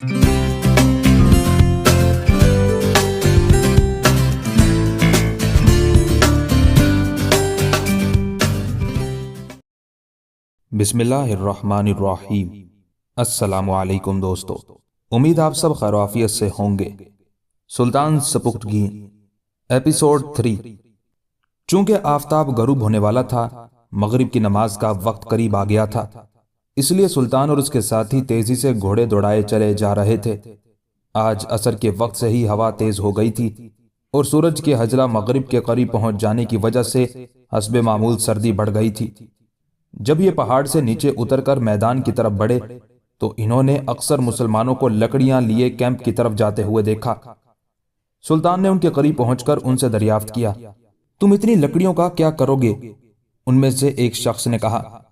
बिस्मिल्लाहिर्रहमानिर्रहीम। अस्सलामु अलैकुम दोस्तों, उम्मीद आप सब खैर आफियत से होंगे। सुल्तान सपुख्तगी एपिसोड 3। चूंकि आफताब गरूब होने वाला था, मगरिब की नमाज का वक्त करीब आ गया था, इसलिए सुल्तान और उसके साथी तेजी से घोड़े दौड़ाए चले जा रहे थे। आज असर के वक्त से ही हवा तेज हो गई थी और सूरज के हजला मगरिब के करीब पहुंच जाने की वजह से हस्बे मामूल सर्दी बढ़ गई थी। जब ये पहाड़ से नीचे उतरकर मैदान की तरफ बढ़े तो इन्होंने अक्सर मुसलमानों को लकड़ियां लिए कैंप की तरफ जाते हुए देखा। सुल्तान ने उनके करीब पहुंचकर उनसे दरियाफ्त किया, तुम इतनी लकड़ियों का क्या करोगे? उनमें से एक शख्स ने कहा,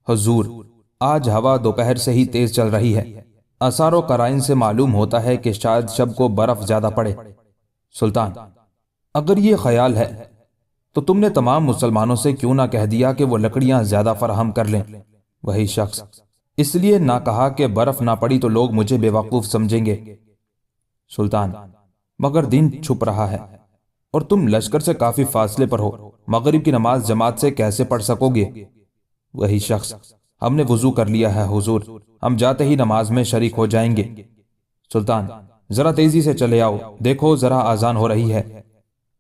हुजूर, आज हवा दोपहर से ही तेज चल रही है। आसार व कराइन से मालूम होता है कि शायद शब को बर्फ ज्यादा पड़े। सुल्तान, अगर ये ख्याल है तो तुमने तमाम मुसलमानों से क्यों ना कह दिया कि वो लकड़ियां ज्यादा फराहम कर लें? वही शख्स, इसलिए ना कहा कि बर्फ ना पड़ी तो लोग मुझे बेवकूफ समझेंगे। सुल्तान, मगर दिन छुप रहा है और तुम लश्कर से काफी फासले पर हो, मगरिब की नमाज जमात से कैसे पढ़ सकोगे? वही शख्स, हमने वुजू कर लिया है हुजूर, हम जाते ही नमाज में शरीक हो जाएंगे। सुल्तान, जरा तेजी से चले आओ, देखो जरा आजान हो रही है।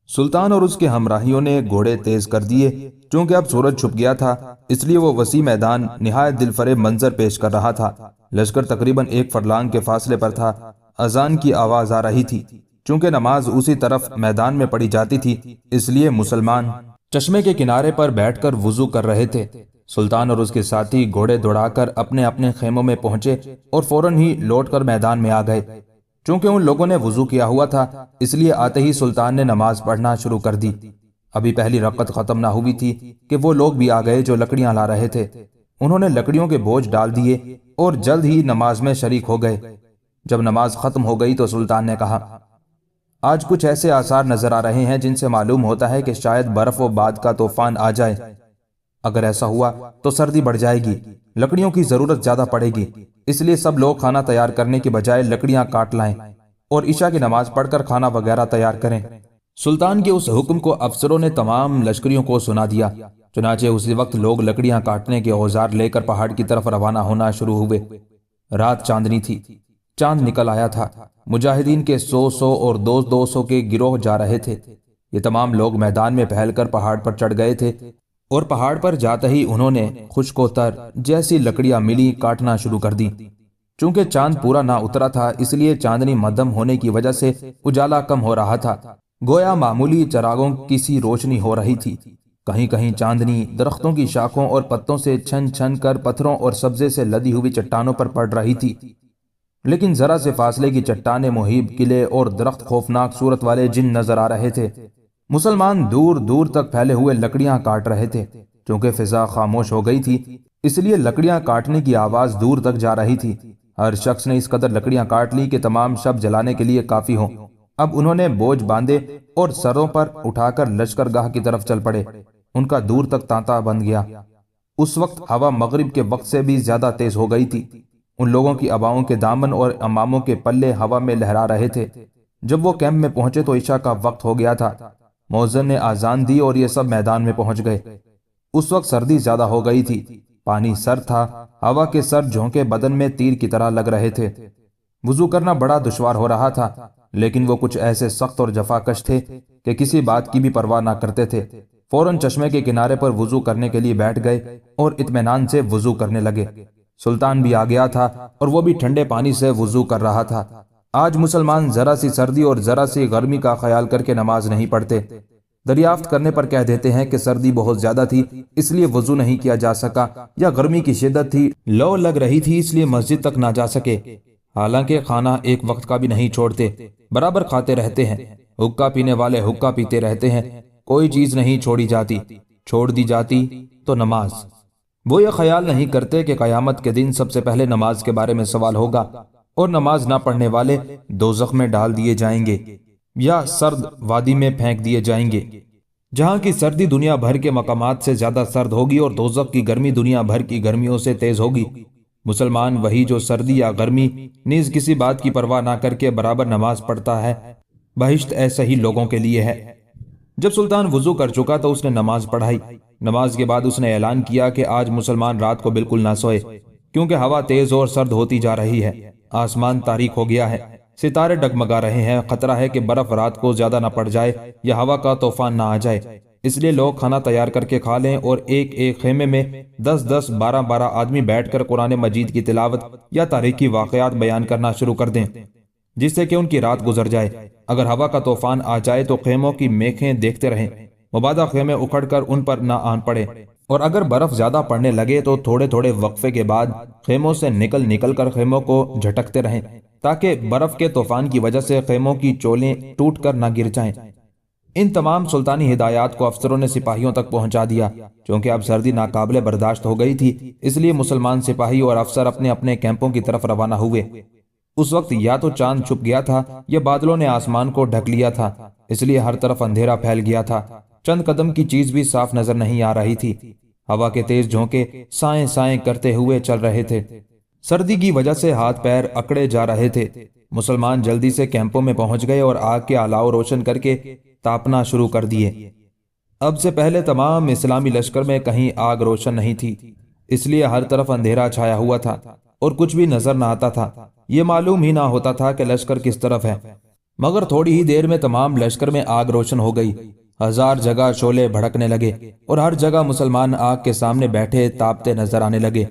सुल्तान और उसके हमराहियों ने घोड़े तेज कर दिए। चूंकि अब सूरज छुप गया था, इसलिए वो वसी मैदान निहायत दिलफरेब मंजर पेश कर रहा था। लश्कर तकरीबन 1 फरलांग के फासले पर था। अजान की आवाज आ रही थी। चूंकि नमाज उसी तरफ मैदान में पढ़ी जाती थी, इसलिए मुसलमान चश्मे के किनारे पर बैठकर वुजू कर रहे थे। सुल्तान और उसके साथी घोड़े दौड़ाकर अपने अपने खेमों में पहुंचे और फौरन ही लौटकर मैदान में आ गए। चूंकि उन लोगों ने वुजू किया हुआ था, इसलिए आते ही सुल्तान ने नमाज पढ़ना शुरू कर दी। अभी पहली रकत खत्म ना हुई थी कि वो लोग भी आ गए जो लकड़ियां ला रहे थे। उन्होंने लकड़ियों के बोझ डाल दिए और जल्द ही नमाज में शरीक हो गए। जब नमाज खत्म हो गई तो सुल्तान ने कहा, आज कुछ ऐसे आसार नजर आ रहे हैं जिनसे मालूम होता है कि शायद बर्फ व बाद का तूफान आ जाए। अगर ऐसा हुआ तो सर्दी बढ़ जाएगी, लकड़ियों की जरूरत ज्यादा पड़ेगी, इसलिए सब लोग खाना तैयार करने की बजाय लकड़ियां काट लाएं और ईशा की नमाज पढ़कर खाना वगैरह तैयार करें। सुल्तान के उस हुक्म को अफसरों ने तमाम लश्करियों को सुना दिया। चुनाचे उसी वक्त लोग लकड़ियां काटने के औजार लेकर पहाड़ की तरफ रवाना होना शुरू हुए। रात चांदनी थी, चांद निकल आया था। मुजाहिदीन के 100 और 200 के गिरोह जा रहे थे। ये तमाम लोग मैदान में फैलकर पहाड़ पर चढ़ गए थे और पहाड़ पर जाते ही उन्होंने खुश्कोतर जैसी लकड़ियां मिली काटना शुरू कर दी। चूंकि चांद पूरा ना उतरा था, इसलिए चांदनी मध्यम होने की वजह से उजाला कम हो रहा था। गोया मामूली चरागों की सी रोशनी हो रही थी। कहीं कहीं चांदनी दरख्तों की शाखों और पत्तों से छन छन कर पत्थरों और सब्जे से लदी हुई चट्टानों पर पड़ रही थी। लेकिन जरा से फासले की चट्टाने, मुहीब किले और दरख्त खौफनाक सूरत वाले जिन नजर आ रहे थे। मुसलमान दूर दूर तक फैले हुए लकड़ियां काट रहे थे। चूंकि फिजा खामोश हो गई थी, इसलिए लकड़ियां काटने की आवाज दूर तक जा रही थी। हर शख्स ने इस कदर लकड़ियां काट ली कि तमाम शब जलाने के लिए काफी हो। अब उन्होंने बोझ बांधे और सरों पर उठाकर लश्करगाह की तरफ चल पड़े। उनका दूर तक तांता बन गया। उस वक्त हवा मगरिब के वक्त से भी ज्यादा तेज हो गई थी। उन लोगों की अबाओं के दामन और अमामों के पल्ले हवा में लहरा रहे थे। जब वो कैंप में पहुंचे तो ईशा का वक्त हो गया था। मौज़िन ने आजान दी और ये सब मैदान में पहुंच गए। उस वक्त सर्दी ज्यादा हो गई थी। पानी सर था। हवा के सर झोंके बदन में तीर की तरह लग रहे थे। वुजू करना बड़ा दुश्वार हो रहा था, लेकिन वो कुछ ऐसे सख्त और जफाकश थे कि किसी बात की भी परवाह ना करते थे। फौरन चश्मे के किनारे पर वुजू करने के लिए बैठ गए और इत्मीनान से वुजू करने लगे। सुल्तान भी आ गया था और वो भी ठंडे पानी से वुजू कर रहा था। आज मुसलमान जरा सी सर्दी और जरा सी गर्मी का ख्याल करके नमाज नहीं पढ़ते। दरियाफ्त करने पर कह देते हैं कि सर्दी बहुत ज्यादा थी, इसलिए वुजू नहीं किया जा सका, या गर्मी की शिद्दत थी, लौ लग रही थी, इसलिए मस्जिद तक ना जा सके। हालांकि खाना एक वक्त का भी नहीं छोड़ते, बराबर खाते रहते हैं। हुक्का पीने वाले हुक्का पीते रहते हैं। कोई चीज नहीं छोड़ी जाती, छोड़ दी जाती तो नमाज। वो ये ख्याल नहीं करते कि कयामत के दिन सबसे पहले नमाज के बारे में सवाल होगा और नमाज ना पढ़ने वाले दोज़ख में डाल दिए जाएंगे या सर्द वादी में फेंक दिए जाएंगे, जहां की सर्दी दुनिया भर के मकामात से ज्यादा सर्द होगी और दोज़ख की गर्मी दुनिया भर की गर्मियों से तेज होगी। مسلمان وہی جو سردی یا گرمی نیز کسی بات کی پرواہ نہ کر کے برابر نماز پڑھتا ہے، بہشت ایسے ہی لوگوں کے لیے ہے۔ جب سلطان وضو کر چکا تو اس نے نماز پڑھائی۔ نماز کے بعد اس نے اعلان کیا کہ آج مسلمان رات کو بالکل نہ سوئے، کیونکہ ہوا تیز اور سرد ہوتی جا رہی ہے، آسمان تاریک ہو گیا ہے، ستارے ڈگمگا رہے ہیں، خطرہ ہے کہ برف رات کو زیادہ نہ پڑ جائے یا ہوا کا طوفان نہ آ جائے، اس لیے لوگ کھانا تیار کر کے کھا لیں اور ایک ایک خیمے میں 10 12 آدمی بیٹھ کر قرآن مجید کی تلاوت یا تاریخی واقعات بیان کرنا شروع کر دیں، جس سے کہ ان کی رات گزر جائے۔ اگر ہوا کا طوفان آ جائے تو خیموں کی میخیں دیکھتے رہیں، مبادا خیمے اکھڑ کر ان پر نہ آن پڑے، اور اگر برف زیادہ پڑنے لگے تو تھوڑے تھوڑے وقفے کے بعد خیموں سے نکل کر خیموں کو جھٹکتے رہیں، تاکہ برف کے طوفان کی وجہ سے خیموں کی چولیں ٹوٹ کر نہ گر جائیں۔ ان تمام سلطانی ہدایات کو افسروں نے سپاہیوں تک پہنچا دیا۔ چونکہ اب سردی ناقابل برداشت ہو گئی تھی، اس لیے مسلمان سپاہی اور افسر اپنے اپنے کیمپوں کی طرف روانہ ہوئے۔ اس وقت یا تو چاند چھپ گیا تھا یا بادلوں نے آسمان کو ڈھک لیا تھا، اس لیے ہر طرف اندھیرا پھیل گیا تھا، چند قدم کی چیز بھی صاف نظر نہیں آ رہی تھی۔ ہوا کے تیز جھونکے سائیں سائیں کرتے ہوئے چل رہے تھے، سردی کی وجہ سے ہاتھ پیر اکڑے جا رہے تھے۔ مسلمان جلدی سے کیمپوں میں پہنچ گئے اور آگ کے الاؤ روشن کر کے تاپنا شروع کر دیے۔ اب سے پہلے تمام اسلامی لشکر میں کہیں آگ روشن نہیں تھی، اس لیے ہر طرف اندھیرا چھایا ہوا تھا اور کچھ بھی نظر نہ آتا تھا، یہ معلوم ہی نہ ہوتا تھا کہ لشکر کس طرف ہے۔ مگر تھوڑی ہی دیر میں تمام لشکر میں آگ روشن ہو گئی، ہزار جگہ شعلے بھڑکنے لگے اور ہر جگہ مسلمان آگ کے سامنے بیٹھے تاپتے نظر آنے لگے۔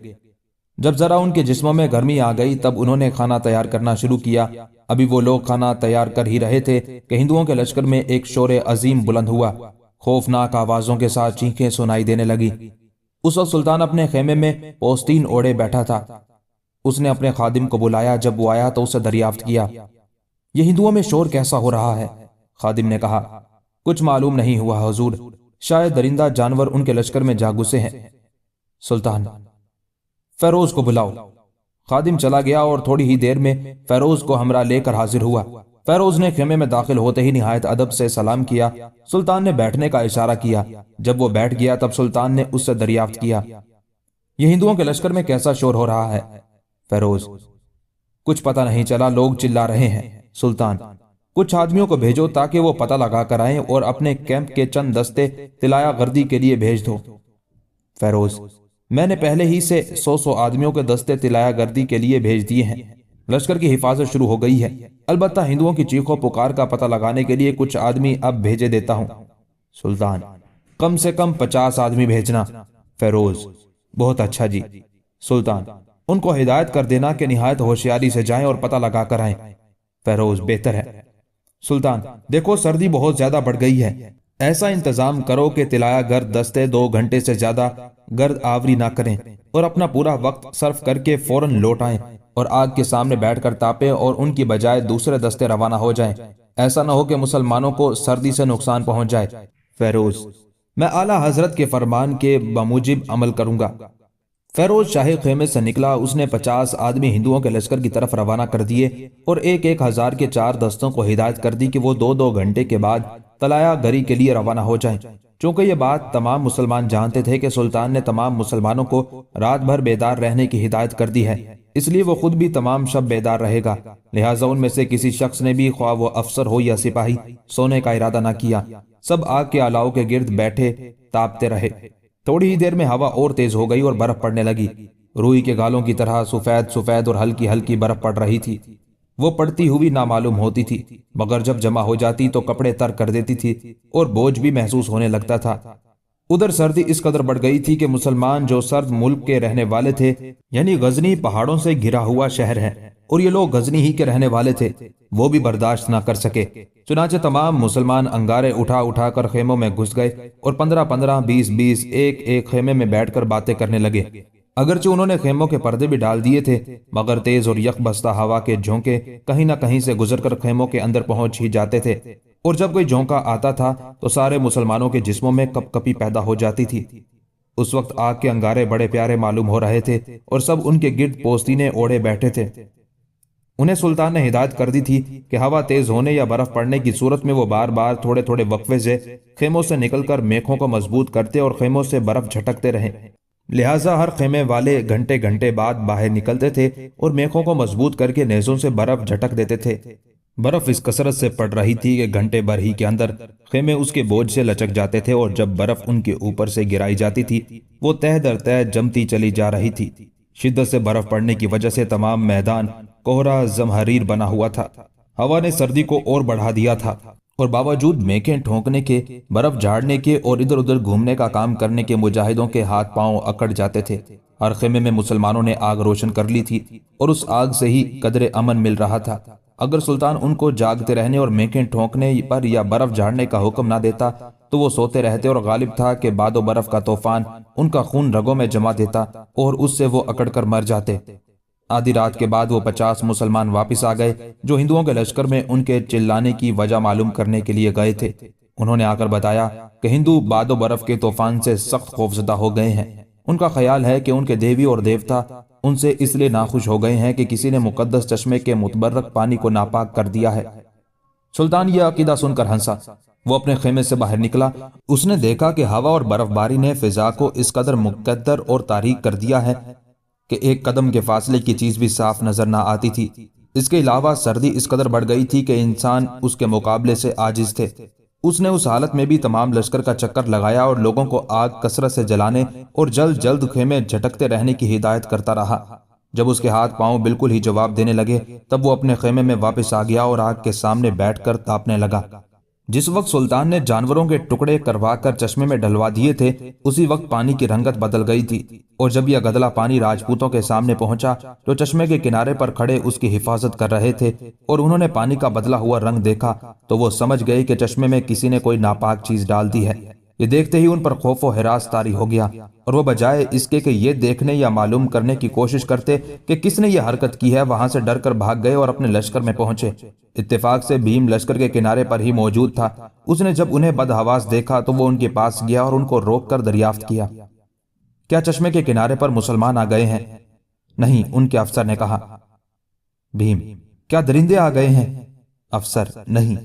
جب ذرا ان کے جسموں میں گرمی آ گئی تب انہوں نے کھانا تیار کرنا شروع کیا۔ ابھی وہ لوگ کھانا تیار کر ہی رہے تھے کہ ہندوؤں کے لشکر میں ایک شور عظیم بلند ہوا، خوفناک آوازوں کے ساتھ چیخیں سنائی دینے لگی۔ اس وقت سلطان اپنے خیمے میں پوستین اوڑے بیٹھا تھا۔ اس نے اپنے خادم کو بلایا، جب وہ آیا تو اسے دریافت کیا، یہ ہندوؤں میں شور کیسا ہو رہا ہے؟ خادم نے کہا، کچھ معلوم نہیں ہوا حضور، شاید درندہ جانور ان کے لشکر میں جا گھسے ہیں۔ سلطان، فیروز کو بلاؤ۔ خادم چلا گیا اور تھوڑی ہی دیر میں فیروز کو ہمراہ لے کر حاضر ہوا۔ فیروز نے خیمے میں داخل ہوتے ہی نہایت ادب سے سلام کیا۔ سلطان نے بیٹھنے کا اشارہ کیا۔ جب وہ بیٹھ گیا تب سلطان نے اس سے دریافت کیا، یہ ہندوؤں کے لشکر میں کیسا شور ہو رہا ہے؟ فیروز، کچھ پتہ نہیں چلا، لوگ چلا رہے ہیں۔ سلطان، کچھ آدمیوں کو بھیجو تاکہ وہ پتہ لگا کر آئیں اور اپنے کیمپ کے چند دستے طلایا گردی کے لیے بھیج دو۔ فیروز، میں نے پہلے ہی سے 100 آدمیوں کے دستے طلایا گردی کے لیے بھیج دیے ہیں، لشکر کی حفاظت شروع ہو گئی ہے، البتہ ہندوؤں کی چیخ و پکار کا پتہ لگانے کے لیے کچھ آدمی اب بھیجے دیتا ہوں۔ سلطان، کم سے کم 50 آدمی بھیجنا۔ فیروز، بہت اچھا جی۔ سلطان، ان کو ہدایت کر دینا کہ نہایت ہوشیاری سے جائیں اور پتہ لگا کر آئیں۔ فیروز، بہتر ہے۔ سلطان، دیکھو سردی بہت زیادہ بڑھ گئی ہے، ایسا انتظام کرو کہ طلایا گرد دستے 2 گھنٹے سے زیادہ گرد آوری نہ کریں اور اپنا پورا وقت صرف کر کے فوراً لوٹ آئیں اور آگ کے سامنے بیٹھ کر تاپیں اور ان کی بجائے دوسرے دستے روانہ ہو جائیں، ایسا نہ ہو کہ مسلمانوں کو سردی سے نقصان پہنچ جائے۔ فیروز، میں اعلیٰ حضرت کے فرمان کے بموجب عمل کروں گا۔ فیروز شاہی خیمے سے نکلا، اس نے 50 آدمی ہندوؤں کے لشکر کی طرف روانہ کر دیے اور ایک 1000 کے 4 دستوں کو ہدایت کر دی کہ وہ 2 گھنٹے کے بعد طلایا گری کے لیے روانہ ہو جائیں۔ چونکہ یہ بات تمام مسلمان جانتے تھے کہ سلطان نے تمام مسلمانوں کو رات بھر بیدار رہنے کی ہدایت کر دی ہے، اس لیے وہ خود بھی تمام شب بیدار رہے گا، لہٰذا ان میں سے کسی شخص نے بھی، خواہ وہ افسر ہو یا سپاہی، سونے کا ارادہ نہ کیا۔ سب آگ کے الاؤ کے گرد بیٹھے تاپتے رہے۔ تھوڑی ہی دیر میں ہوا اور تیز ہو گئی اور برف پڑنے لگی، روئی کے گالوں کی طرح سفید اور ہلکی ہلکی برف پڑ رہی تھی۔ وہ پڑتی ہوئی نامعلوم ہوتی تھی، مگر جب جمع ہو جاتی تو کپڑے تر کر دیتی تھی اور بوجھ بھی محسوس ہونے لگتا تھا۔ ادھر سردی اس قدر بڑھ گئی تھی کہ مسلمان جو سرد ملک کے رہنے والے تھے، یعنی غزنی پہاڑوں سے گھرا ہوا شہر ہے اور یہ لوگ غزنی ہی کے رہنے والے تھے، وہ بھی برداشت نہ کر سکے۔ چنانچہ تمام مسلمان انگارے اٹھا کر خیموں میں گھس گئے اور 15 20 ایک خیمے میں بیٹھ کر باتیں کرنے لگے۔ اگرچہ انہوں نے خیموں کے پردے بھی ڈال دیے تھے، مگر تیز اور یک بستہ ہوا کے جھونکے کہیں نہ کہیں سے گزر کر خیموں کے اندر پہنچ ہی جاتے تھے، اور جب کوئی جھونکا آتا تھا تو سارے مسلمانوں کے جسموں میں کپ کپی پیدا ہو جاتی تھی۔ اس وقت آگ کے انگارے بڑے پیارے معلوم ہو رہے تھے اور سب ان کے گرد پوستینے اوڑے بیٹھے تھے۔ انہیں سلطان نے ہدایت کر دی تھی کہ ہوا تیز ہونے یا برف پڑنے کی صورت میں وہ بار بار تھوڑے وقفے سے خیموں سے نکل کر میخوں کو مضبوط کرتے اور خیموں سے برف جھٹکتے رہیں، لہٰذا ہر خیمے والے گھنٹے گھنٹے بعد باہر نکلتے تھے اور میخوں کو مضبوط کر کے نیزوں سے برف جھٹک دیتے تھے۔ برف اس کثرت سے پڑ رہی تھی کہ گھنٹے بھر ہی کے اندر خیمے اس کے بوجھ سے لچک جاتے تھے، اور جب برف ان کے اوپر سے گرائی جاتی تھی وہ تہ در تہ جمتی چلی جا رہی تھی۔ شدت سے برف پڑنے کی وجہ سے تمام میدان کوہرا زمہریر بنا ہوا تھا۔ ہوا نے سردی کو اور بڑھا دیا تھا، اور باوجود میکیں ٹھونکنے کے، برف جھاڑنے کے اور ادھر ادھر گھومنے کا کام کرنے کے مجاہدوں کے ہاتھ پاؤں اکڑ جاتے تھے۔ ہر خیمے میں مسلمانوں نے آگ روشن کر لی تھی، اور اس آگ سے ہی قدر امن مل رہا تھا۔ اگر سلطان ان کو جاگتے رہنے اور میکیں ٹھونکنے پر یا برف جھاڑنے کا حکم نہ دیتا تو وہ سوتے رہتے، اور غالب تھا کہ باد و برف کا طوفان ان کا خون رگوں میں جما دیتا اور اس سے وہ اکڑ کر مر جاتے۔ آدھی رات کے بعد وہ 50 مسلمان واپس آ گئے جو ہندوؤں کے لشکر میں ان کے چلانے کی وجہ معلوم کرنے کے لیے گئے تھے۔ انہوں نے آ کر بتایا کہ ہندو باد و برف کے طوفان سے سخت خوفزدہ ہو گئے ہیں۔ ان کا خیال ہے کہ ان کے دیوی اور دیوتا ان سے اس لیے ناخوش ہو گئے ہیں کہ کسی نے مقدس چشمے کے متبرک پانی کو ناپاک کر دیا ہے۔ سلطان یہ عقیدہ سن کر ہنسا۔ وہ اپنے خیمے سے باہر نکلا۔ اس نے دیکھا کہ ہوا اور برف باری نے فضا کو اس قدر مقدر اور تاریک کر دیا ہے کہ ایک قدم کے فاصلے کی چیز بھی صاف نظر نہ آتی تھی۔ اس کے علاوہ سردی اس قدر بڑھ گئی تھی کہ انسان اس کے مقابلے سے عاجز تھے۔ اس نے اس حالت میں بھی تمام لشکر کا چکر لگایا اور لوگوں کو آگ کثرت سے جلانے اور جلد جلد خیمے جھٹکتے رہنے کی ہدایت کرتا رہا۔ جب اس کے ہاتھ پاؤں بالکل ہی جواب دینے لگے تب وہ اپنے خیمے میں واپس آ گیا اور آگ کے سامنے بیٹھ کر تاپنے لگا۔ جس وقت سلطان نے جانوروں کے ٹکڑے کروا کر چشمے میں ڈلوا دیے تھے اسی وقت پانی کی رنگت بدل گئی تھی، اور جب یہ گدلا پانی راجپوتوں کے سامنے پہنچا جو چشمے کے کنارے پر کھڑے اس کی حفاظت کر رہے تھے، اور انہوں نے پانی کا بدلا ہوا رنگ دیکھا تو وہ سمجھ گئے کہ چشمے میں کسی نے کوئی ناپاک چیز ڈال دی ہے۔ یہ دیکھتے ہی ان پر خوف و ہراس طاری ہو گیا، اور وہ بجائے اس کے کہ یہ دیکھنے یا معلوم کرنے کی کوشش کرتے کہ کس نے یہ حرکت کی ہے، وہاں سے ڈر کر بھاگ گئے اور اپنے لشکر میں پہنچے۔ اتفاق سے بھیم لشکر کے کنارے پر ہی موجود تھا۔ اس نے جب انہیں بدحواس دیکھا تو وہ ان کے پاس گیا اور ان کو روک کر دریافت کیا، کیا چشمے کے کنارے پر مسلمان آ گئے ہیں؟ نہیں، ان کے افسر نے کہا۔ بھیم، کیا درندے آ گئے ہیں؟ افسر، نہیں۔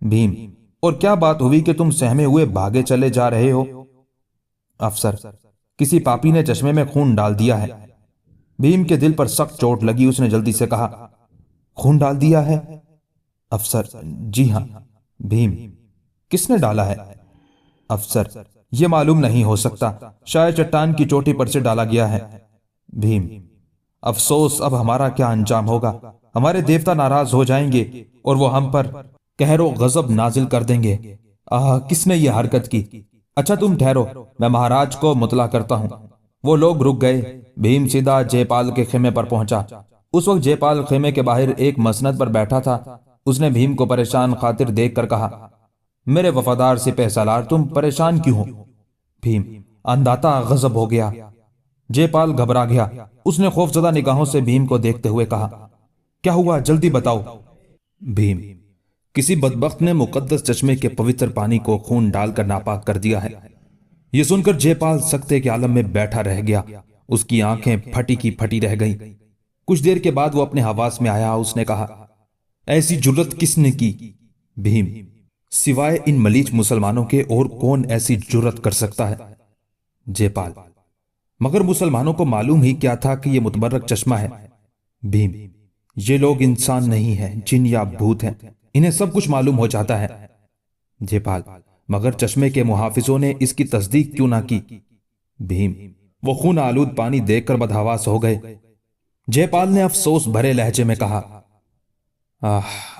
بھیم، اور کیا بات ہوئی کہ تم سہمے ہوئے بھاگے چلے جا رہے ہو؟ افسر، کسی پاپی نے چشمے میں خون ڈال دیا ہے۔ بھیم کے دل پر سخت چوٹ لگی۔ اس نے جلدی سے کہا، خون ڈال دیا ہے؟ افسر، جی ہاں۔ بھیم، کس نے ڈالا ہے؟ افسر، یہ معلوم نہیں ہو سکتا، شاید چٹان کی چوٹی پر سے ڈالا گیا ہے۔ بھیم، افسوس، اب ہمارا کیا انجام ہوگا؟ ہمارے دیوتا ناراض ہو جائیں گے اور وہ ہم پر قہر و غضب نازل کر دیں گے۔ کس نے یہ حرکت کی؟ اچھا تم ٹھہرو، میں مہاراج کو مطلع کرتا ہوں۔ وہ لوگ رک گئے۔ بھیم سیدھا جے پال کے خیمے پر پہنچا۔ اس وقت جے پال خیمے کے باہر ایک مسند پر بیٹھا تھا۔ اس نے بھیم کو پریشان خاطر دیکھ کر کہا، میرے وفادار سپہ سالار، تم پریشان کیوں ہو؟ بھیم اندھاتا غضب ہو گیا۔ جے پال گھبرا گیا۔ اس نے خوفزدہ نگاہوں سے بھیم کو دیکھتے ہوئے کہا، کیا ہوا؟ جلدی بتاؤ۔ بھیم، کسی بدبخت نے مقدس چشمے کے پوتر پانی کو خون ڈال کر ناپاک کر دیا ہے۔ یہ سن کر جے پال سکتے کے عالم میں بیٹھا رہ گیا۔ اس کی آنکھیں پھٹی کی پھٹی رہ گئیں۔ کچھ دیر کے بعد وہ اپنے حواس میں آیا۔ اس نے کہا، ایسی جرت کس نے کی؟ بھیم، سوائے ان ملیچ مسلمانوں کے اور کون ایسی جرت کر سکتا ہے؟ جے پال، مگر مسلمانوں کو معلوم ہی کیا تھا کہ یہ متبرک چشمہ ہے؟ بھیم، یہ لوگ انسان نہیں ہیں، جن یا بھوت ہیں، انہیں سب کچھ معلوم ہو جاتا ہے۔ جے پال، مگر چشمے کے محافظوں نے اس کی تصدیق کیوں نہ کی؟ بھیم، وہ خون آلود پانی دیکھ کر بدحواس ہو گئے۔ جے پال نے افسوس بھرے لہجے میں کہا،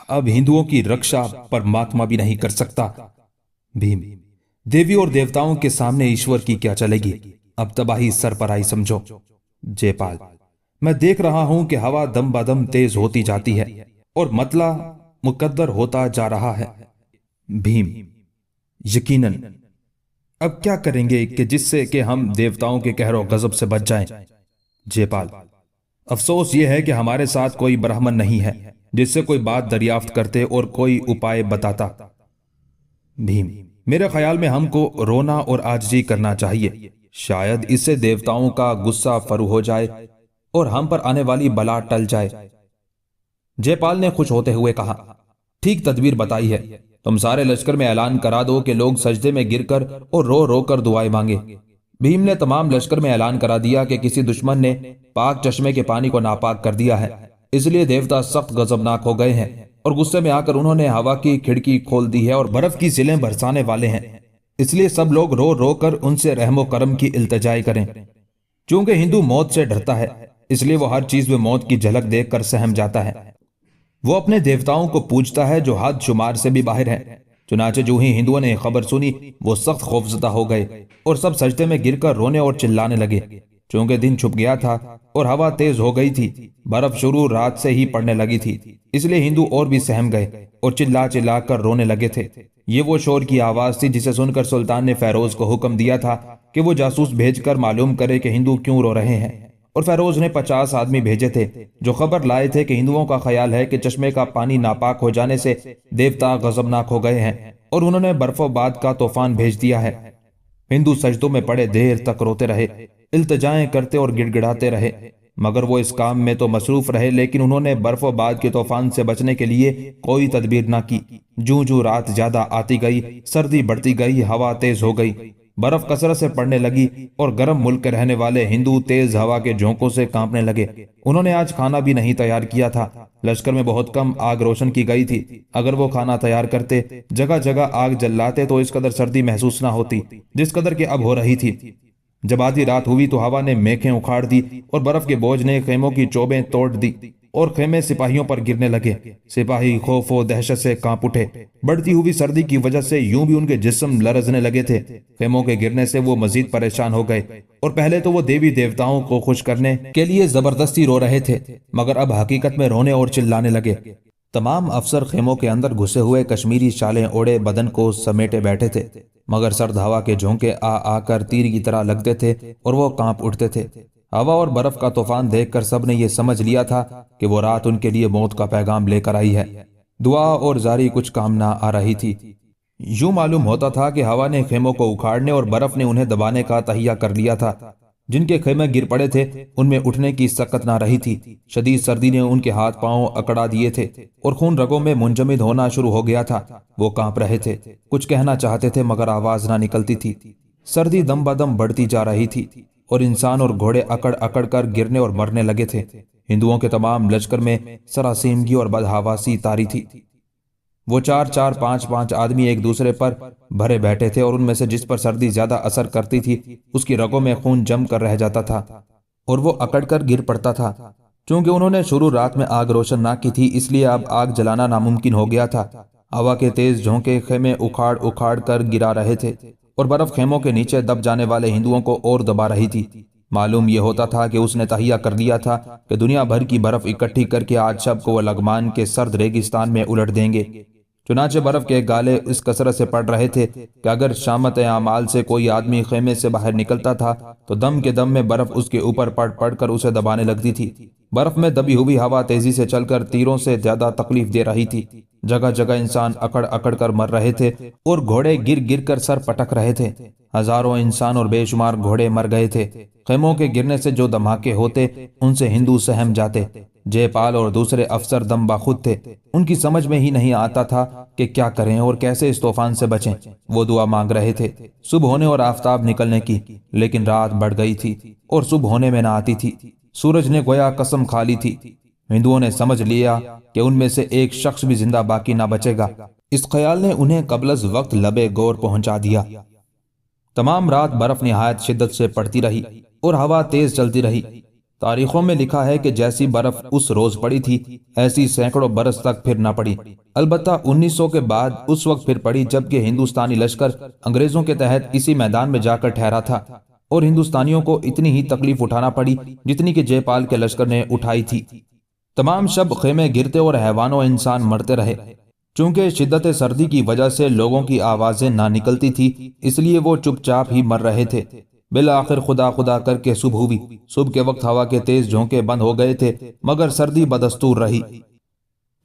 اب ہندوؤں کی رکشا پرماتما بھی نہیں کر سکتا۔ بھیم، دیوی اور دیوتاؤں کے سامنے ایشور کی کیا چلے گی؟ اب تباہی سر پر آئی سمجھو۔ جے پال، میں دیکھ رہا ہوں کہ ہوا دم بدم تیز ہوتی جاتی ہے اور مطلع مقدر ہوتا جا رہا ہے۔ بھیم، یقیناً، اب کیا کریں گے کہ جس سے کہ ہم دیوتاؤں کے قہر و غضب سے بچ جائیں؟ جے پال، افسوس یہ ہے کہ ہمارے ساتھ کوئی برہمن نہیں ہے جس سے کوئی بات دریافت کرتے اور کوئی اپائے بتاتا۔ بھیم، میرے خیال میں ہم کو رونا اور عاجزی کرنا چاہیے، شاید اس سے دیوتاؤں کا غصہ فرو ہو جائے اور ہم پر آنے والی بلا ٹل جائے۔ جے پال نے خوش ہوتے ہوئے کہا، ٹھیک تدبیر بتائی ہے، تم سارے لشکر میں اعلان کرا دو کہ لوگ سجدے میں گر کر اور رو رو کر دعائیں مانگے۔ भीम ने तमाम लश्कर में ऐलान करा दिया कि किसी दुश्मन ने पाक चश्मे के पानी को नापाक कर दिया है, इसलिए देवता सख्त गजबनाक हो गए हैं और गुस्से में आकर उन्होंने हवा की खिड़की खोल दी है और बर्फ की सिलें बरसाने वाले हैं। इसलिए सब लोग रो रो कर उनसे रहमो करम की इल्तिजाई करें। चूंकि हिंदू मौत से डरता है, इसलिए वो हर चीज में मौत की झलक देखकर सहम जाता है। वो अपने देवताओं को पूजता है जो हद शुमार से भी बाहर है। चुनाचे जो ही हिंदुओं ने खबर सुनी, वो सख्त खौफजदा हो गए और सब सजदे में गिरकर रोने और चिल्लाने लगे। चूंकि दिन छुप गया था और हवा तेज हो गई थी, बर्फ शुरू रात से ही पड़ने लगी थी, इसलिए हिंदू और भी सहम गए और चिल्ला चिल्ला कर रोने लगे थे। ये वो शोर की आवाज थी जिसे सुनकर सुल्तान ने फेरोज को हुक्म दिया था कि वो जासूस भेजकर मालूम करे कि हिंदू क्यों रो रहे हैं। और फेरोज ने 50 आदमी भेजे थे जो खबर लाए थे कि हिंदुओं का ख्याल है कि चश्मे का पानी नापाक हो जाने से देवता गजबनाक हो गए हैं और उन्होंने बर्फोबाद का तूफान भेज दिया है। हिंदू सजदों में पड़े देर तक रोते रहे, इल्तिजाएं करते और गिड़गिड़ाते रहे, मगर वो इस काम में तो मसरूफ रहे, लेकिन उन्होंने बर्फोबाद के तूफान से बचने के लिए कोई तदबीर ना की। जूं जूं रात ज्यादा आती गई, सर्दी बढ़ती गई, हवा तेज हो गई, बर्फ कसरत से पड़ने लगी और गर्म मुल्क के रहने वाले हिंदू तेज हवा के झोंकों से कांपने लगे। उन्होंने आज खाना भी नहीं तैयार किया था। लश्कर में बहुत कम आग रोशन की गई थी। अगर वो खाना तैयार करते, जगह जगह आग जलाते, तो इस कदर सर्दी महसूस ना होती जिस कदर के अब हो रही थी। जब आधी रात हुई तो हवा ने मेखें उखाड़ दी और बर्फ के बोझ ने खेमों की चोबें तोड़ दी और खेमे सिपाहियों पर गिरने लगे। सिपाही खौफ और दहशत से कांप उठे। बढ़ती हुई सर्दी की वजह से यूं भी उनके जिस्म लरजने लगे थे। खेमों के गिरने से वो मजीद परेशान हो गए और पहले तो वो देवी देवताओं को खुश करने के लिए जबरदस्ती रो रहे थे, मगर अब हकीकत में रोने और चिल्लाने लगे। तमाम अफसर खेमों के अंदर घुसे हुए कश्मीरी शालें ओढ़े बदन को समेटे बैठे थे, मगर सर्द हवा के झोंके आ आकर तीर की तरह लगते थे और वो कांप उठते थे। हवा और बर्फ का तूफान देखकर सब ने यह समझ लिया था कि वो रात उनके लिए मौत का पैगाम लेकर आई है। दुआ और जारी कुछ काम ना आ रही थी। यूं मालूम होता था कि हवा ने खेमों को उखाड़ने और बर्फ ने उन्हें दबाने का तहिया कर लिया था। जिनके खेमे गिर पड़े थे उनमें उठने की सकत ना रही थी। शदीद सर्दी ने उनके हाथ पांव अकड़ा दिए थे और खून रगों में मुंजमद होना शुरू हो गया था। वो कांप रहे थे, कुछ कहना चाहते थे मगर आवाज ना निकलती थी। सर्दी दम बदम बढ़ती जा रही थी और इंसान और घोड़े अकड़ अकड़ कर गिरने और मरने लगे थे। हिंदुओं के तमाम लश्कर में सरासीमगी और बदहवासी तारी थी। वो 4-4, 5-5 आदमी एक दूसरे पर भरे बैठे थे और उनमें से जिस पर सर्दी ज्यादा असर करती थी उसकी रगों में खून जम कर रह जाता था और वो अकड़ कर गिर पड़ता था। चूंकि उन्होंने शुरू रात में आग रोशन ना की थी, इसलिए अब आग जलाना नामुमकिन हो गया था। हवा के तेज झोंके खेमे उखाड़ उखाड़ कर गिरा रहे थे और बर्फ खेमों के नीचे दब जाने वाले हिंदुओं को और दबा रही थी। मालूम यह होता था कि उसने तहिया कर दिया था कि दुनिया भर की बर्फ इकट्ठी करके आज शब को वह लगमान के सर्द रेगिस्तान में उलट देंगे। चुनाचे बर्फ के गाले इस कसरत से पड़ रहे थे कि अगर शामत आमाल से कोई आदमी खेमे से बाहर निकलता था तो दम के दम में बर्फ उसके ऊपर पड़ पड़ कर उसे दबाने लगती थी। बर्फ में दबी हुई हवा तेजी से चलकर तीरों से ज्यादा तकलीफ दे रही थी। जगह जगह इंसान अकड़ अकड़ कर मर रहे थे और घोड़े गिर गिर कर सर पटक रहे थे। हजारों इंसान और बेशुमार घोड़े मर गए थे। खेमों के गिरने से जो धमाके होते उनसे हिंदू सहम जाते। जयपाल और दूसरे अफसर दम बाखुद थे। उनकी समझ में ही नहीं आता था कि क्या करें और कैसे इस तूफान से बचें। वो दुआ मांग रहे थे सुबह होने और आफताब निकलने की, लेकिन रात बढ़ गई थी और सुबह होने में ना आती थी। सूरज ने गोया कसम खा ली थी। हिंदुओं ने समझ लिया कि उनमें से एक शख्स भी जिंदा बाकी ना बचेगा। इस ख्याल ने उन्हें कबलज वक्त लबे गौर पहुंचा दिया। तमाम रात बर्फ निहायत शिद्दत से पड़ती रही और हवा तेज चलती रही। तारीखों में लिखा है कि जैसी बर्फ उस रोज पड़ी थी ऐसी सैकड़ों बरस तक फिर ना पड़ी। अलबत्ता 1900 के बाद उस वक्त फिर पड़ी जबकि हिंदुस्तानी लश्कर अंग्रेजों के तहत इसी मैदान में जाकर ठहरा था और हिंदुस्तानियों को इतनी ही तकलीफ उठाना पड़ी जितनी कि जयपाल के लश्कर ने उठाई थी। तमाम शब खेमे गिरते और हैवानों इंसान मरते रहे। चूंकि शिद्दत सर्दी की वजह से लोगों की आवाजें ना निकलती थी, इसलिए वो चुपचाप ही मर रहे थे। बिल आखिर खुदा खुदा करके सुबह हुई। सुबह के वक्त हवा के तेज झोंके बंद हो गए थे, मगर सर्दी बदस्तूर रही।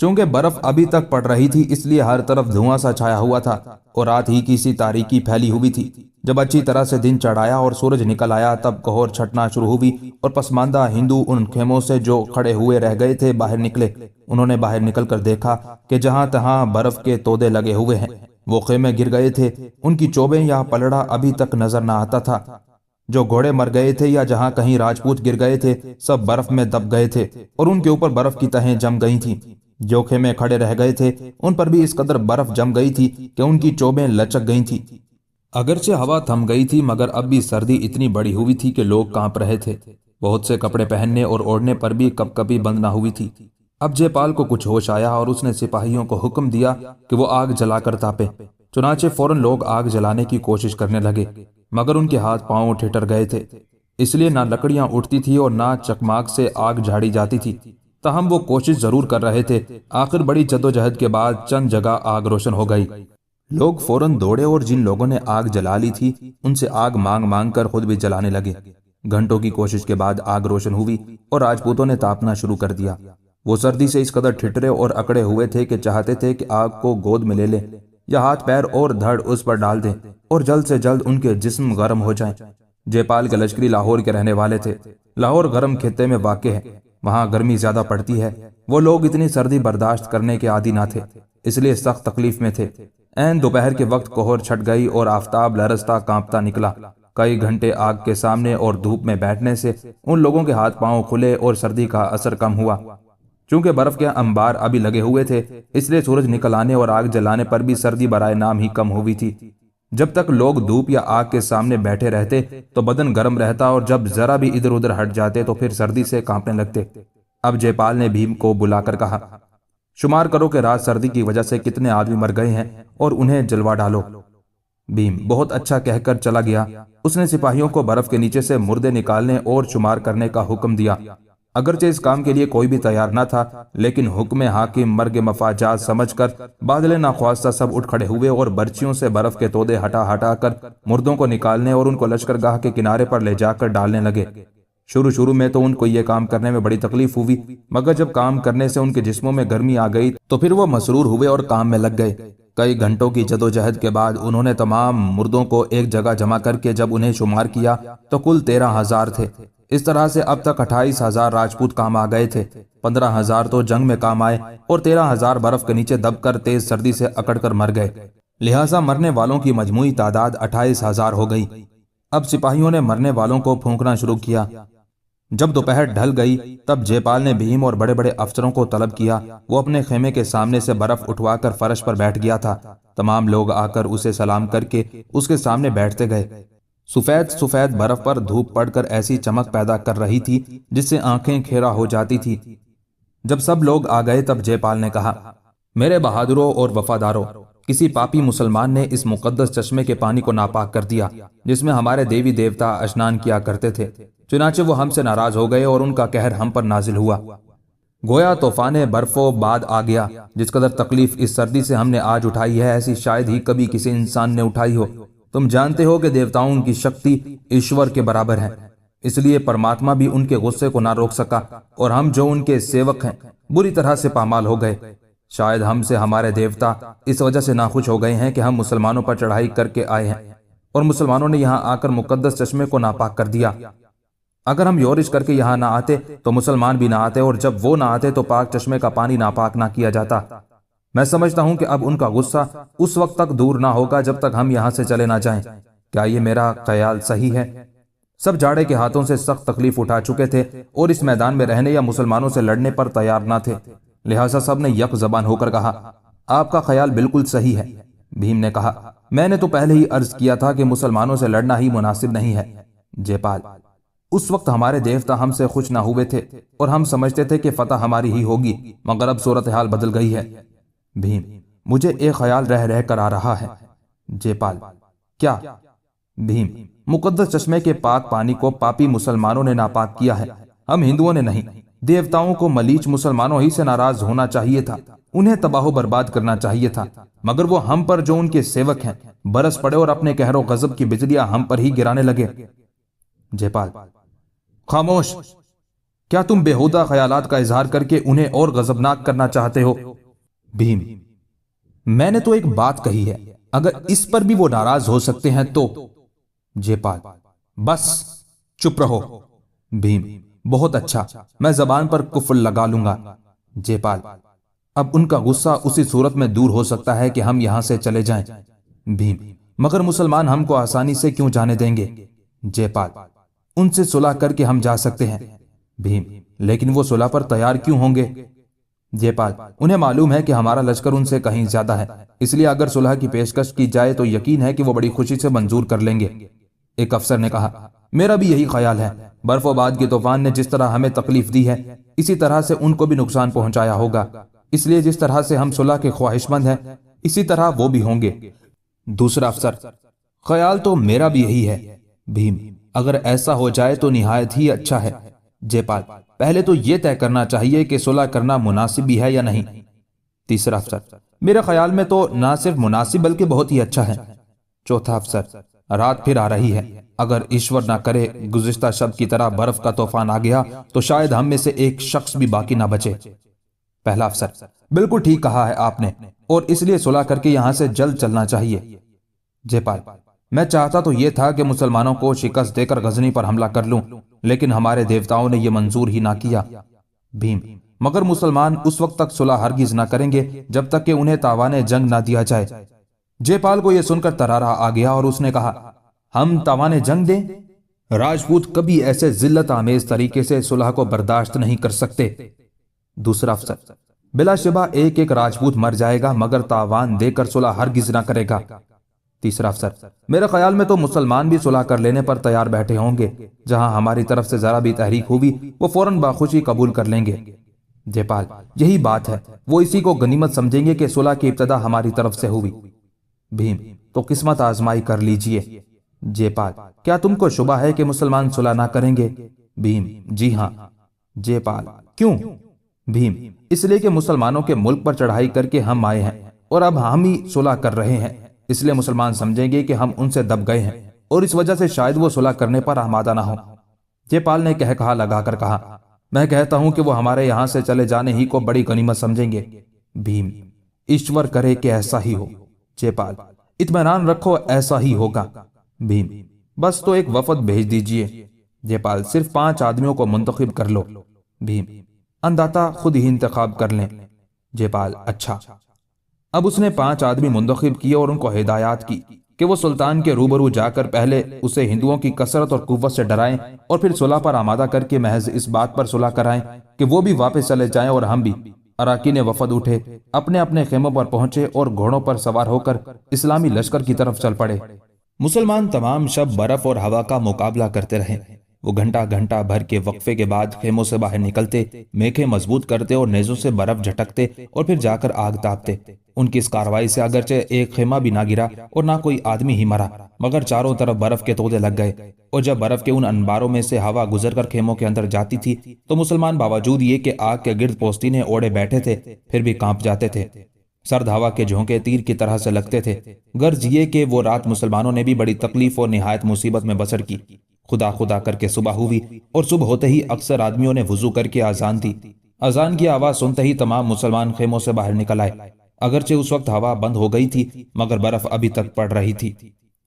चूंकि बर्फ अभी तक पड़ रही थी, इसलिए हर तरफ धुआं सा छाया हुआ था और रात ही की सी तारीकी फैली हुई थी। जब अच्छी तरह से दिन चढ़ाया और सूरज निकल आया, तब कोहर छटना शुरू हुई और पसमानदा हिंदू उन खेमों से जो खड़े हुए रह गए थे बाहर निकले। उन्होंने बाहर निकलकर देखा कि जहां तहां बर्फ के तोदे लगे हुए हैं। वो खेमे गिर गए थे, उनकी चोबें या पलड़ा अभी तक नजर न आता था। जो घोड़े मर गए थे या जहां कहीं राजपूत गिर गए थे सब बर्फ में दब गए थे और उनके ऊपर बर्फ की तहें जम गई थीं। जो खेमे खड़े रह गए थे उन पर भी इस कदर बर्फ जम गई थी कि उनकी चोबें लचक गई थी। अगरचे हवा थम गई थी मगर अब भी सर्दी इतनी बड़ी हुई थी कि लोग कांप रहे थे। बहुत से कपड़े पहनने और ओढ़ने पर भी कपकपी बंद ना हुई थी। अब जयपाल को कुछ होश आया और उसने सिपाहियों को हुक्म दिया कि वो आग जलाकर तापे। चुनाचे फौरन लोग आग जलाने की कोशिश करने लगे मगर उनके हाथ पांव ठिठर गए थे, इसलिए ना लकड़ियां उठती थी और ना चकमाक से आग झाड़ी जाती थी। ताहम वो कोशिश जरूर कर रहे थे। आखिर बड़ी जद्दोजहद के बाद चंद जगह आग रोशन हो गई। लोग फौरन दौड़े और जिन लोगों ने आग जला ली थी उनसे आग मांग मांग कर खुद भी जलाने लगे। घंटों की कोशिश के बाद आग रोशन हुई और राजपूतों ने तापना शुरू कर दिया। वो सर्दी से इस कदर ठिठरे और अकड़े हुए थे कि चाहते थे कि आग को गोद में ले लें या हाथ पैर और धड़ उस पर डाल दें और जल्द से जल्द उनके जिस्म गर्म हो जाएं। जयपाल के लश्करी लाहौर के रहने वाले थे। लाहौर गर्म खित्ते में वाक़ है, वहां गर्मी ज्यादा पड़ती है। वो लोग इतनी सर्दी बर्दाश्त करने के आदी ना थे, इसलिए सख्त तकलीफ में थे। ऐन दोपहर के वक्त कोहर छट गई और आफताब लरसता कांपता निकला। कई घंटे आग के सामने और धूप में बैठने से उन लोगों के हाथ पांव खुले और सर्दी का असर कम हुआ। चूंकि बर्फ के अंबार अभी लगे हुए थे इसलिए सूरज निकल आने और आग जलाने पर भी सर्दी बराए नाम ही कम हुई थी। जब तक लोग धूप या आग के सामने बैठे रहते तो बदन गर्म रहता और जब जरा भी इधर उधर हट जाते तो फिर सर्दी से कांपने लगते। अब जयपाल ने भीम को बुलाकर कहा, शुमार करो कि रात सर्दी की वजह से कितने आदमी मर गए हैं और उन्हें जलवा डालो। भीम बहुत अच्छा कहकर चला गया। उसने सिपाहियों को बर्फ के नीचे से मुर्दे निकालने और शुमार करने का हुक्म दिया। अगरचे इस काम के लिए कोई भी तैयार न था, लेकिन हुक्म हाकिम मर्ग मफाजात समझकर बादले नाख्वास्ता सब उठ खड़े हुए और बर्चियों से बर्फ के तोदे हटा हटा कर मुर्दों को निकालने और उनको लश्करगाह के किनारे पर ले जाकर डालने लगे। शुरू में तो उनको ये काम करने में बड़ी तकलीफ हुई, मगर जब काम करने से उनके जिस्मों में गर्मी आ गई तो फिर वो मसरूर हुए और काम में लग गए। कई घंटों की जदोजहद के बाद उन्होंने तमाम मुर्दों को एक जगह जमा करके जब उन्हें शुमार किया तो कुल 13,000 थे। इस तरह से अब तक 28,000 राजपूत काम आ गए थे। 15,000 तो जंग में काम आए और 13,000 बर्फ के नीचे दबकर तेज सर्दी से अकड़ कर मर गए। लिहाजा मरने वालों की मजमूई तादाद 28,000 हो गई। अब सिपाहियों ने मरने वालों को फूंकना शुरू किया। जब दोपहर ढल गई तब जयपाल ने भीम और बड़े बड़े अफसरों को तलब किया। वो अपने खेमे के सामने से बर्फ उठवाकर फर्श पर बैठ गया था। तमाम लोग आकर उसे सलाम करके उसके सामने बैठते गए। सफेद सफेद बर्फ पर धूप पड़कर ऐसी चमक पैदा कर रही थी जिससे आंखें खेरा हो जाती थी। जब सब लोग आ गए तब जयपाल ने कहा, मेरे बहादुरों और वफादारों, किसी पापी मुसलमान ने इस मुकद्दस चश्मे के पानी को नापाक कर दिया जिसमें हमारे देवी देवता स्नान किया करते थे। चुनाचे वो हमसे नाराज हो गए और उनका कहर हम पर नाजिल हुआ। गोया तूफान बर्फो बाद आ गया। जिस कदर तकलीफ इस सर्दी से हमने आज उठाई है ऐसी शायद ही कभी किसी इंसान ने उठाई हो। तुम जानते हो कि देवताओं की शक्ति ईश्वर के बराबर है, इसलिए परमात्मा भी उनके गुस्से को ना रोक सका और हम जो उनके सेवक हैं बुरी तरह से पामाल हो गए। शायद हमसे हमारे देवता इस वजह से नाखुश हो गए हैं कि हम मुसलमानों पर चढ़ाई करके आए हैं और मुसलमानों ने यहाँ आकर मुकद्दस चश्मे को नापाक कर दिया। अगर हम योरिश करके यहाँ ना आते तो मुसलमान भी ना आते और जब वो ना आते तो पाक चश्मे का पानी नापाक ना किया जाता। मैं समझता हूं कि अब उनका गुस्सा उस वक्त तक दूर ना होगा जब तक हम यहां से चले ना जाएं। क्या ये मेरा ख्याल सही है? सब जाड़े के हाथों से सख्त तकलीफ उठा चुके थे और इस मैदान में रहने या मुसलमानों से लड़ने पर तैयार ना थे। लिहाजा सब ने यक जबान होकर कहा, आपका ख्याल बिल्कुल सही है। भीम ने कहा, मैंने तो पहले ही अर्ज किया था कि मुसलमानों से लड़ना ही मुनासिब नहीं है। जयपाल, उस वक्त हमारे देवता हमसे खुश ना हुए थे और हम समझते थे कि फतह हमारी ही होगी, मगर अब सूरत हाल बदल गई है। भीम, मुझे एक ख्याल रह रह कर आ रहा है। जयपाल, क्या? भीम, मुकद्दस चश्मे के पाक पानी को पापी मुसलमानों ने नापाक किया है, हम हिंदुओं ने नहीं। देवताओं को मलीच मुसलमानों ही से नाराज होना चाहिए था, उन्हें तबाह बर्बाद करना चाहिए था, मगर वो हम पर जो उनके सेवक हैं बरस पड़े और अपने कहरो गजब की बिजलियां हम पर ही गिराने लगे। जयपाल, खामोश, क्या तुम बेहुदा ख्यालात का इजहार करके उन्हें और गजबनाक करना चाहते हो? भीम, मैंने तो एक बात कही है, अगर इस पर भी वो नाराज हो सकते हैं तो। जयपाल, बस चुप रहो। भीम, बहुत अच्छा, मैं जबान पर कुफ्र लगा लूंगा। जयपाल, अब उनका गुस्सा उसी सूरत में दूर हो सकता है कि हम यहां से चले जाएं। भीम, मगर मुसलमान हमको आसानी से क्यों जाने देंगे? जयपाल, उनसे सुलह करके हम जा सकते हैं। भीम, लेकिन वो सुलह पर तैयार क्यों होंगे? जयपाल, उन्हें मालूम है कि हमारा लश्कर उनसे कहीं ज्यादा है, इसलिए अगर सुलह की पेशकश की जाए तो यकीन है कि वो बड़ी खुशी से मंजूर कर लेंगे। एक अफसर ने कहा, मेरा भी यही ख्याल है। बर्फोबाद के तूफान ने जिस तरह हमें तकलीफ दी है, इसी तरह से उनको भी नुकसान पहुंचाया होगा, इसलिए जिस तरह से हम सुलह के ख्वाहिशमंद हैं, इसी तरह वो भी होंगे। दूसरा अफसर, ख्याल तो मेरा भी यही है। भीम, अगर ऐसा हो जाए तो निहायत ही अच्छा है। जयपाल, पहले तो यह तय करना चाहिए कि सुलह करना मुनासिब भी है या नहीं। तीसरा अफसर, मेरे ख्याल में तो ना सिर्फ मुनासिब बल्कि बहुत ही अच्छा है। चौथा अफसर, रात फिर आ रही है, अगर ईश्वर ना करे गुज़िश्ता शब की तरह बर्फ का तूफान आ गया तो शायद हम में से एक शख्स भी बाकी ना बचे। पहला अफसर, बिल्कुल ठीक कहा है आपने, और इसलिए सुलह करके यहां से जल्द चलना चाहिए। जयपाल, मैं चाहता तो यह था कि मुसलमानों को शिकस्त देकर गजनी पर हमला कर लूं, लेकिन हमारे देवताओं ने यह मंजूर ही ना किया। भीम, मगर मुसलमान उस वक्त तक सुलह हरगिज ना करेंगे जब तक कि उन्हें तावाने जंग ना दिया जाए। जयपाल को यह सुनकर तरारा आ गया और उसने कहा, हम तावाने जंग दें? राजपूत कभी ऐसे जिल्लत आमेज तरीके से सुलह को बर्दाश्त नहीं कर सकते। दूसरा अफसर, बिलाशुबा एक एक राजपूत मर जाएगा मगर तावान देकर सुलह हरगिज ना करेगा। तीसरा अफसर, मेरे ख्याल में तो मुसलमान भी सुलह कर लेने पर तैयार बैठे होंगे, जहां हमारी तरफ से जरा भी तहरीक हुई वो फौरन बाखुशी कबूल कर लेंगे। जयपाल, यही बात है, वो इसी को गनीमत समझेंगे कि सुलह की इब्तदा हमारी तरफ से हुई। भीम, तो किस्मत आजमाई कर लीजिए। जयपाल, क्या तुमको शुबा है कि मुसलमान सुलह ना करेंगे? भीम, जी हां। जयपाल, क्यों? भीम, इसलिए कि मुसलमानों के मुल्क पर चढ़ाई करके हम आए हैं और अब हम ही सुलह कर रहे हैं, इसलिए मुसलमान समझेंगे कि हम उनसे दब गए हैं और इस वजह से शायद वो सुलह करने पर आमादा ना हो। जयपाल ने कह कहा लगाकर कहा, मैं कहता हूं कि वो हमारे यहां से चले जाने ही को बड़ी गनीमत समझेंगे। भीम, ईश्वर करे कि ऐसा ही हो। जयपाल, इत्मीनान रखो, ऐसा ही होगा। भीम, बस तो एक वफद भेज दीजिए। जयपाल, सिर्फ 5 आदमियों को मुंतखब कर लो। भीम, अंदाता खुद ही इंतखाब कर लें। जयपाल, अच्छा। अब उसने 5 आदमी मुंतखब किए और उनको हिदायत की कि वो सुल्तान के रूबरू जाकर पहले उसे हिंदुओं की कसरत और कुव्वत से डराएं और फिर सुलह पर आमादा करके महज इस बात पर सुलह कराएं कि वो भी वापस चले जाएं और हम भी। अराकीन वफद उठे, अपने अपने खेमों पर पहुंचे और घोड़ों पर सवार होकर इस्लामी लश्कर की तरफ चल पड़े। मुसलमान तमाम शब बर्फ और हवा का मुकाबला करते रहे। वो घंटा घंटा भर के वक्फे के बाद खेमों से बाहर निकलते, मेखे मजबूत करते और नेजों से बर्फ झटकते और फिर जाकर आग तापते। उनकी इस कार्रवाई से अगरचे एक खेमा भी ना गिरा और ना कोई आदमी ही मरा, मगर चारों तरफ बर्फ के तोदे लग गए, और जब बर्फ के उन अंबारों में से हवा गुजरकर खेमों के अंदर जाती थी तो मुसलमान बावजूद ये कि आग के गिर्द पोस्तीने ओढ़े बैठे थे, फिर भी कांप जाते थे। सर्द हवा के झोंके तीर की तरह से लगते थे। गर्ज ये कि वो रात मुसलमानों ने भी बड़ी तकलीफ और निहायत मुसीबत में बसर की। खुदा खुदा करके सुबह हुई और सुबह होते ही अक्सर आदमियों ने वुजू करके आजान दी। अजान की आवाज सुनते ही तमाम मुसलमान खेमों से बाहर निकल आए। अगरचे उस वक्त हवा बंद हो गई थी, मगर बर्फ अभी तक पड़ रही थी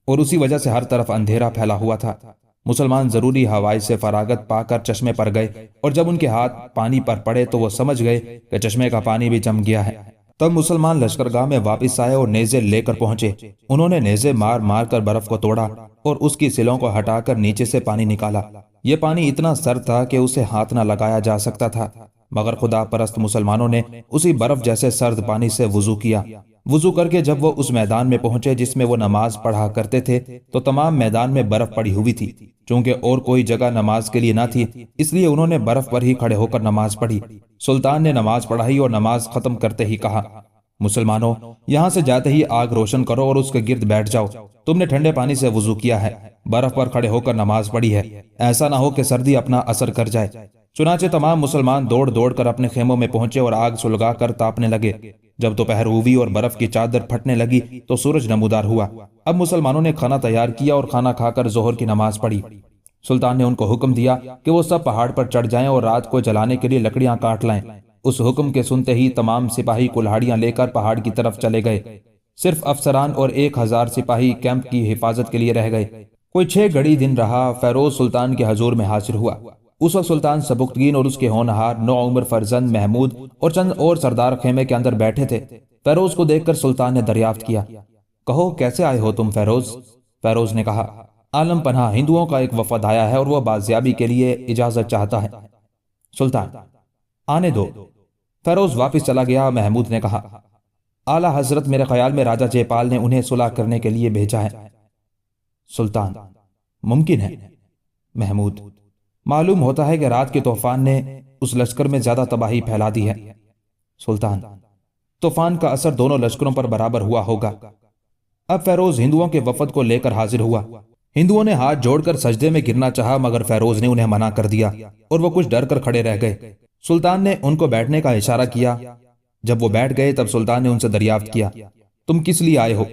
और उसी वजह से हर तरफ अंधेरा फैला हुआ था। मुसलमान जरूरी हवाई से फरागत पाकर चश्मे पर गए और जब उनके हाथ पानी पर पड़े तो वो समझ गए कि चश्मे का पानी भी जम गया है। तब मुसलमान लश्करगाह में वापस आए और नेज़े लेकर पहुंचे। उन्होंने नेज़े मार मार कर बर्फ को तोड़ा और उसकी सिलों को हटाकर नीचे से पानी निकाला। यह पानी इतना सर्द था कि उसे हाथ न लगाया जा सकता था, मगर खुदा परस्त मुसलमानों ने उसी बर्फ जैसे सर्द पानी से वुजू किया। वुजू करके जब वो उस मैदान में पहुंचे जिसमें वो नमाज पढ़ा करते थे तो तमाम मैदान में बर्फ पड़ी हुई थी। चूंकि और कोई जगह नमाज के लिए ना थी, इसलिए उन्होंने बर्फ पर ही खड़े होकर नमाज पढ़ी। सुल्तान ने नमाज पढ़ाई और नमाज खत्म करते ही कहा, मुसलमानों, यहां से जाते ही आग रोशन करो और उसके गिर्द बैठ जाओ। तुमने ठंडे पानी से वुजू किया है, बर्फ पर खड़े होकर नमाज पढ़ी है, ऐसा ना हो कि सर्दी अपना असर कर जाए। चुनाचे तमाम मुसलमान दौड़ दौड़ कर अपने खेमों में पहुंचे और आग सुलगा कर तापने लगे। जब दोपहर हुई और बर्फ की चादर फटने लगी तो सूरज नमूदार हुआ। अब मुसलमानों ने खाना तैयार किया और खाना खाकर जोहर की नमाज पढ़ी। सुल्तान ने उनको हुक्म दिया कि वो सब पहाड़ पर चढ़ जाएं और रात को जलाने के लिए लकड़ियां काट लाएं। उस हुक्म के सुनते ही तमाम सिपाही कुल्हाड़ियां लेकर पहाड़ की तरफ चले गए। सिर्फ अफसरान और 1000 सिपाही कैंप की हिफाजत के लिए रह गए। कोई 6 घड़ी दिन रहा, फेरोज सुल्तान के हजूर में हाजिर हुआ। उस वक्त सुल्तान सबुक्तगीन और उसके होनहार 9 उम्र फरजंद महमूद और चंद और सरदार खेमे के अंदर बैठे थे। फेरोज को देखकर सुल्तान ने दरियाफ्त किया, कहो कैसे आए हो तुम फेरोज? फेरोज ने कहा, आलम पनाह, हिंदुओं का एक वफद आया है और वह बाजियाबी के लिए इजाजत चाहता है। सुल्तान, आने दो। फेरोज वापस चला गया। महमूद ने कहा, आला हजरत, मेरे ख्याल में राजा जयपाल ने उन्हें सुलह करने के लिए भेजा है। सुल्तान, मुमकिन है। महमूद, मालूम होता है कि रात के तूफान ने उस लश्कर में ज्यादा तबाही फैला दी है। सुल्तान, तूफान का असर दोनों लश्करों पर बराबर हुआ होगा। अब फेरोज हिंदुओं के वफद को लेकर हाजिर हुआ। हिंदुओं ने हाथ जोड़कर सजदे में गिरना चाहा, मगर फेरोज ने उन्हें मना कर दिया और वो कुछ डर कर खड़े रह गए। सुल्तान ने उनको बैठने का इशारा किया। जब वो बैठ गए तब सुल्तान ने उनसे दरियाफ्त किया, तुम किस लिए आए हो?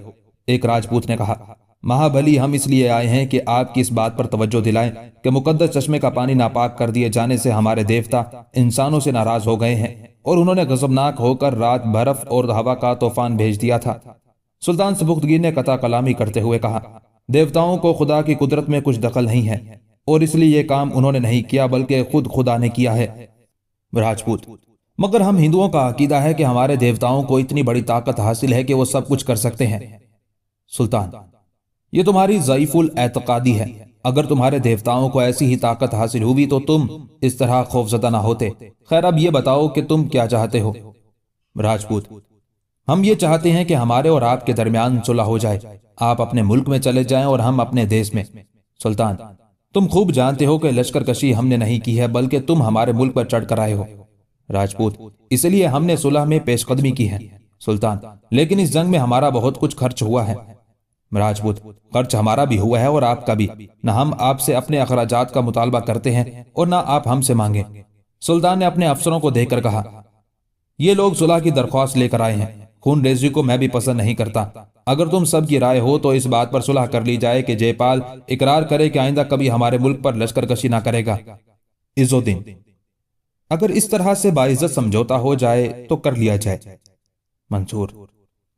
एक राजपूत ने कहा, महाबली, हम इसलिए आए हैं कि आपकी इस बात पर तवज्जो दिलाएं कि मुकद्दस चश्मे का पानी नापाक कर दिए जाने से हमारे देवता इंसानों से नाराज हो गए हैं और उन्होंने गजबनाक होकर रात बर्फ और हवा का तूफान भेज दिया था। सुल्तान सबुख्तगीन ने कता कलामी करते हुए कहा, देवताओं को खुदा की कुदरत में कुछ दखल नहीं है और इसलिए ये काम उन्होंने नहीं किया बल्कि खुद खुदा ने किया है। राजपूत, मगर हम हिंदुओं का अकीदा है कि हमारे देवताओं को इतनी बड़ी ताकत हासिल है कि वो सब कुछ कर सकते हैं। सुल्तान, ये तुम्हारी ज़ईफुल एतकादी है। अगर तुम्हारे देवताओं को ऐसी ही ताकत हासिल हुई तो तुम इस तरह खौफजदा ना होते। खैर, अब ये बताओ कि तुम क्या चाहते हो? राजपूत, हम ये चाहते हैं कि हमारे और आपके दरमियान सुलह हो जाए। आप अपने मुल्क में चले जाएं और हम अपने देश में। सुल्तान, तुम खूब जानते हो कि लश्कर कशी हमने नहीं की है बल्कि तुम हमारे मुल्क पर चढ़ कर आए हो। राजपूत, इसलिए हमने सुलह में पेशकदमी की है। सुल्तान, लेकिन इस जंग में हमारा बहुत कुछ खर्च हुआ है। राजपूत, खर्च हमारा भी हुआ है और आपका भी। न हम आपसे अपने अखराजात का मुतालबा करते हैं और ना आप हमसे मांगे। सुल्तान ने अपने अफसरों को देखकर कहा, ये लोग सुलह की दरख्वास्त लेकर आए हैं। खून रेजी को मैं भी पसंद नहीं करता। अगर तुम सब की राय हो तो इस बात पर सुलह कर ली जाए कि जयपाल इकरार करे कि आइंदा कभी हमारे मुल्क पर लश्कर कशी ना करेगा। इज़्ज़ुद्दीन, अगर इस तरह से बाइज्जत समझौता हो जाए तो कर लिया जाए। मंसूर,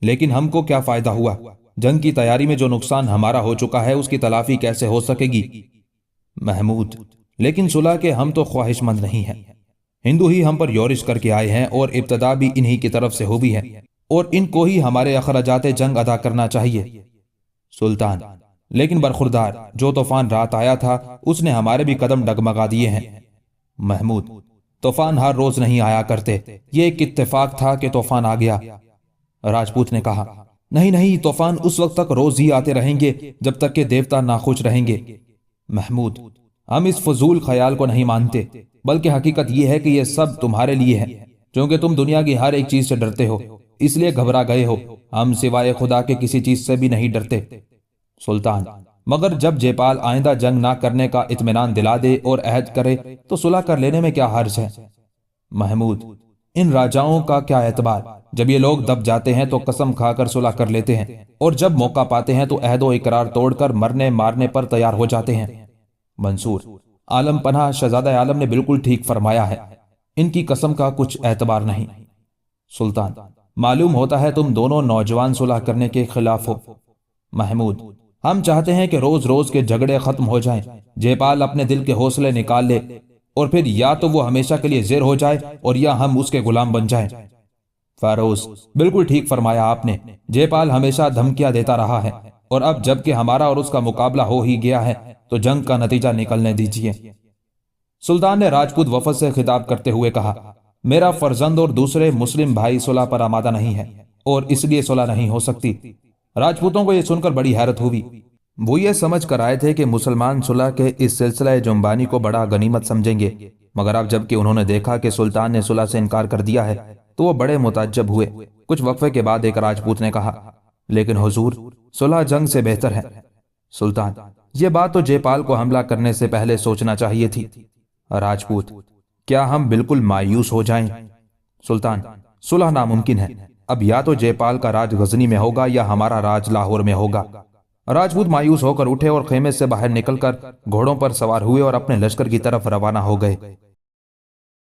लेकिन हमको क्या फायदा हुआ? जंग की तैयारी में जो नुकसान हमारा हो चुका है उसकी तलाफी कैसे हो सकेगी? महमूद, लेकिन सुलह के हम तो ख्वाहिशमंद नहीं हैं। हिंदू ही हम पर योरिश करके आए हैं और इब्तदा भी इन्हीं की तरफ से हुई है और इनको ही हमारे अखराजाते जंग अदा करना चाहिए। सुल्तान, लेकिन बरखुरदार, जो तूफान रात आया था उसने हमारे भी कदम डगमगा दिए हैं। महमूद, तूफान हर रोज नहीं आया करते, ये एक इत्तेफाक था कि तूफान आ गया। राजपूत ने कहा, नहीं नहीं, तूफान उस वक्त तक रोज ही आते रहेंगे जब तक कि देवता नाखुश रहेंगे। महमूद, हम इस फजूल ख्याल को नहीं मानते, बल्कि हकीकत यह है कि यह सब तुम्हारे लिए है। क्योंकि तुम दुनिया की हर एक चीज से डरते हो इसलिए घबरा गए हो। हम सिवाय खुदा के किसी चीज से भी नहीं डरते। सुल्तान, मगर जब जयपाल आइंदा जंग ना करने का इत्मीनान दिला दे और अहद करे तो सुलह कर लेने में क्या हर्ज है? महमूद, इन राजाओं का क्या एतबार? जब ये लोग दब जाते हैं तो कसम खाकर सुलह कर लेते हैं और जब मौका पाते हैं तो अहद व इकरार तोड़कर मरने मारने पर तैयार हो जाते हैं। मंसूर, आलम पनाह, शहजादा आलम ने बिल्कुल ठीक फरमाया है। इनकी कसम का कुछ एतबार नहीं। सुल्तान, मालूम होता है तुम दोनों नौजवान सुलह करने के खिलाफ हो। महमूद, हम चाहते हैं कि रोज रोज के झगड़े खत्म हो जाएं, जयपाल अपने दिल के हौसले निकाल ले और फिर या तो वो हमेशा के लिए ज़ेर हो जाए और या हम उसके गुलाम बन जाएं। फारोज, बिल्कुल ठीक फरमाया आपने। जयपाल हमेशा धमकियां देता रहा है और अब जबकि हमारा और उसका मुकाबला हो ही गया है तो जंग का नतीजा निकलने दीजिए। सुल्तान ने राजपूत वफद से खिताब करते हुए कहा, मेरा फर्जंद और दूसरे मुस्लिम भाई सुलह पर आमादा नहीं है और इसलिए सुलह नहीं हो सकती। राजपूतों को यह सुनकर बड़ी हैरत हुई। वो ये समझ कर आए थे कि मुसलमान सुलह के इस सिलसिला जुम्बानी को बड़ा गनीमत समझेंगे, मगर अब जबकि उन्होंने देखा कि सुल्तान ने सुलह से इनकार कर दिया है तो वो बड़े मुताज्जब हुए। कुछ वक्फे के बाद एक राजपूत ने कहा, लेकिन हुजूर, सुलह जंग से बेहतर है। सुल्तान, ये बात तो जयपाल को हमला करने से पहले सोचना चाहिए थी। राजपूत, क्या हम बिल्कुल मायूस हो जाएं? सुल्तान, सुलह नामुमकिन है। अब या तो जयपाल का राज गजनी में होगा या हमारा राज लाहौर में होगा। राजपूत मायूस होकर उठे और खेमे से बाहर निकलकर घोड़ों पर सवार हुए और अपने लश्कर की तरफ रवाना हो गए।